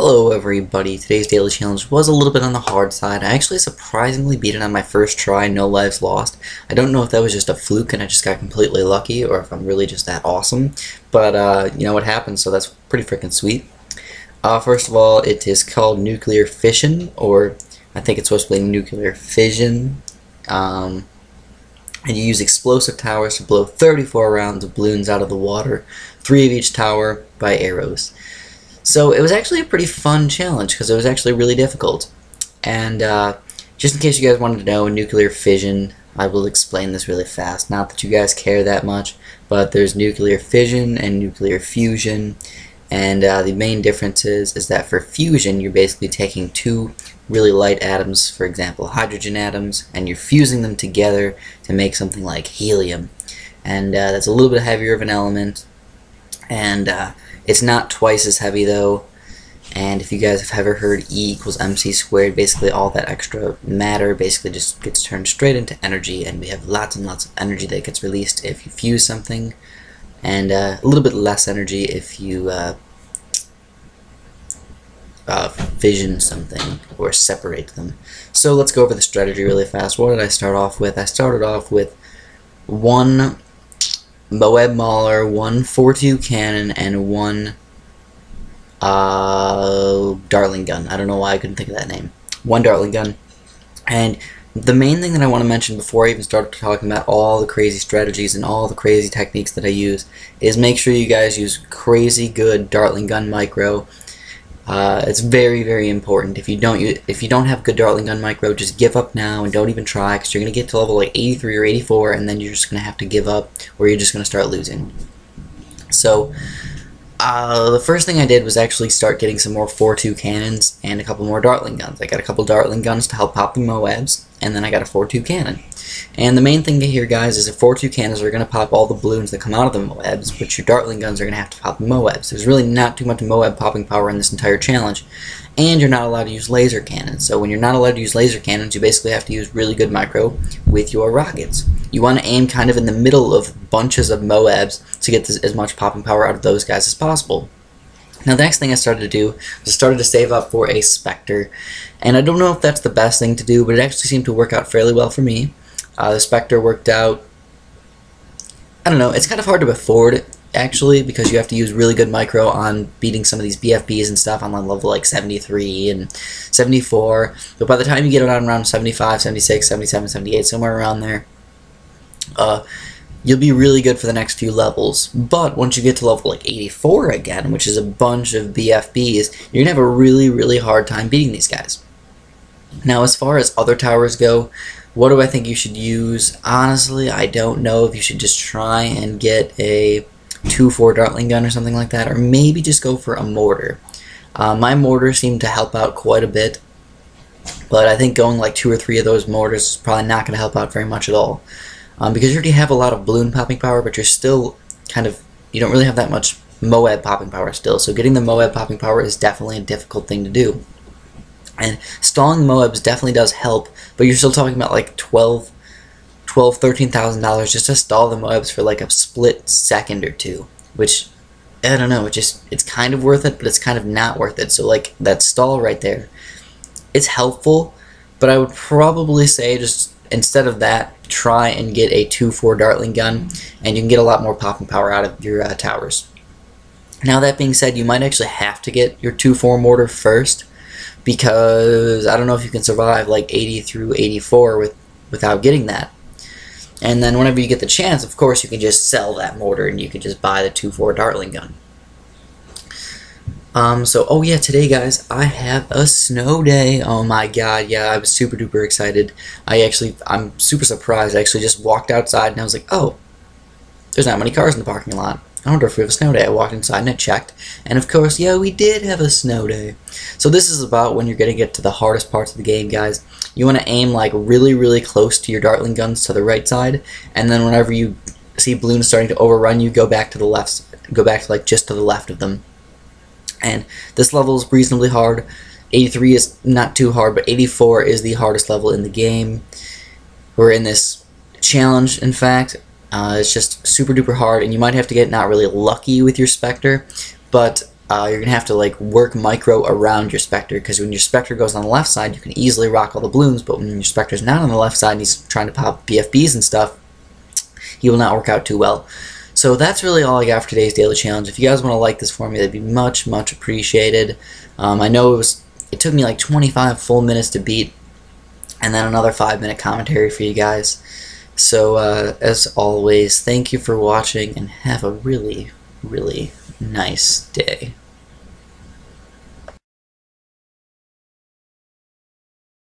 Hello everybody, today's daily challenge was a little bit on the hard side. I actually surprisingly beat it on my first try, no lives lost. I don't know if that was just a fluke and I just got completely lucky or if I'm really just that awesome, but you know what happened, so that's pretty freaking sweet. First of all, it is called nuclear fission, or I think it's supposed to be nuclear fission. And you use explosive towers to blow 34 rounds of balloons out of the water, 3 of each tower by arrows. So it was actually a pretty fun challenge because it was actually really difficult. And just in case you guys wanted to know, nuclear fission, I will explain this really fast. Not that you guys care that much, but there's nuclear fission and nuclear fusion. And the main difference is that for fusion, you're basically taking two really light atoms, for example, hydrogen atoms, and you're fusing them together to make something like helium. And that's a little bit heavier of an element. And it's not twice as heavy though, and if you guys have ever heard E equals MC squared, basically all that extra matter basically just gets turned straight into energy, and we have lots and lots of energy that gets released if you fuse something, and a little bit less energy if you fission something or separate them. So let's go over the strategy really fast. What did I start off with? I started off with one Moab Mauler, one 4.2 cannon, and one Dartling gun. I don't know why I couldn't think of that name. One Dartling gun. And the main thing that I want to mention before I even start talking about all the crazy strategies and all the crazy techniques that I use is make sure you guys use crazy good Dartling gun micro. It's very, very important. If you don't have good Dartling gun micro, just give up now and don't even try, because you're gonna get to level like 83 or 84, and then you're just gonna have to give up, or you're just gonna start losing. So the first thing I did was actually start getting some more 4.2 cannons and a couple more Dartling guns. I got a couple Dartling guns to help pop the Moabs, and then I got a 4.2 cannon. And the main thing here, guys, is that 4.2 cannons are going to pop all the balloons that come out of the Moabs, but your Dartling guns are going to have to pop the Moabs. There's really not too much Moab popping power in this entire challenge, and you're not allowed to use laser cannons. So when you're not allowed to use laser cannons, you basically have to use really good micro with your rockets. You want to aim kind of in the middle of bunches of Moabs to get as much popping power out of those guys as possible. Now the next thing I started to do was I started to save up for a Spectre, and I don't know if that's the best thing to do, but it actually seemed to work out fairly well for me. The Spectre worked out, I don't know, it's kind of hard to afford actually, because you have to use really good micro on beating some of these BFBs and stuff on level like 73 and 74, but by the time you get it on around 75, 76, 77, 78, somewhere around there, you'll be really good for the next few levels. But once you get to level like 84 again, which is a bunch of BFBs, you're gonna have a really, really hard time beating these guys. Now as far as other towers go, what do I think you should use? Honestly, I don't know if you should just try and get a 2.4 Dartling gun or something like that, or maybe just go for a mortar. My mortar seemed to help out quite a bit, but I think going like 2 or 3 of those mortars is probably not going to help out very much at all. Because you already have a lot of balloon popping power, but you're still you don't really have that much Moab popping power still, so getting the Moab popping power is definitely a difficult thing to do. And stalling Moabs definitely does help, but you're still talking about like $13,000 just to stall the Moabs for like a split second or two, which, I don't know, it's kind of worth it, but it's kind of not worth it. So like that stall right there, it's helpful, but I would probably say just instead of that, try and get a 2.4 Dartling gun, and you can get a lot more popping power out of your towers. Now that being said, you might actually have to get your 2.4 mortar first, because I don't know if you can survive like 80 through 84 without getting that. And then whenever you get the chance, of course, you can just sell that mortar and you can just buy the 2.4 Dartling gun. Oh yeah, today guys, I have a snow day. Oh my god, yeah, I was super duper excited. I'm super surprised. I actually just walked outside and I was like, oh, there's not many cars in the parking lot. I wonder if we have a snow day. I walked inside and I checked, and of course, yeah, we did have a snow day. So this is about when you're going to get to the hardest parts of the game, guys. You want to aim like really, really close to your Dartling guns to the right side, and then whenever you see balloons starting to overrun you, go back to the left, go back to like just to the left of them. And this level is reasonably hard. 83 is not too hard, but 84 is the hardest level in the game. We're in this challenge, in fact. It's just super duper hard, and you might have to get not really lucky with your Spectre, but you're going to have to like work micro around your Spectre, because when your Spectre goes on the left side, you can easily rock all the balloons, but when your Spectre's not on the left side and he's trying to pop BFBs and stuff, he will not work out too well. So that's really all I got for today's daily challenge. If you guys want to like this for me, that'd be much, much appreciated. I know it took me like 25 full minutes to beat, and then another 5-minute commentary for you guys. So as always, thank you for watching, and have a really, really nice day.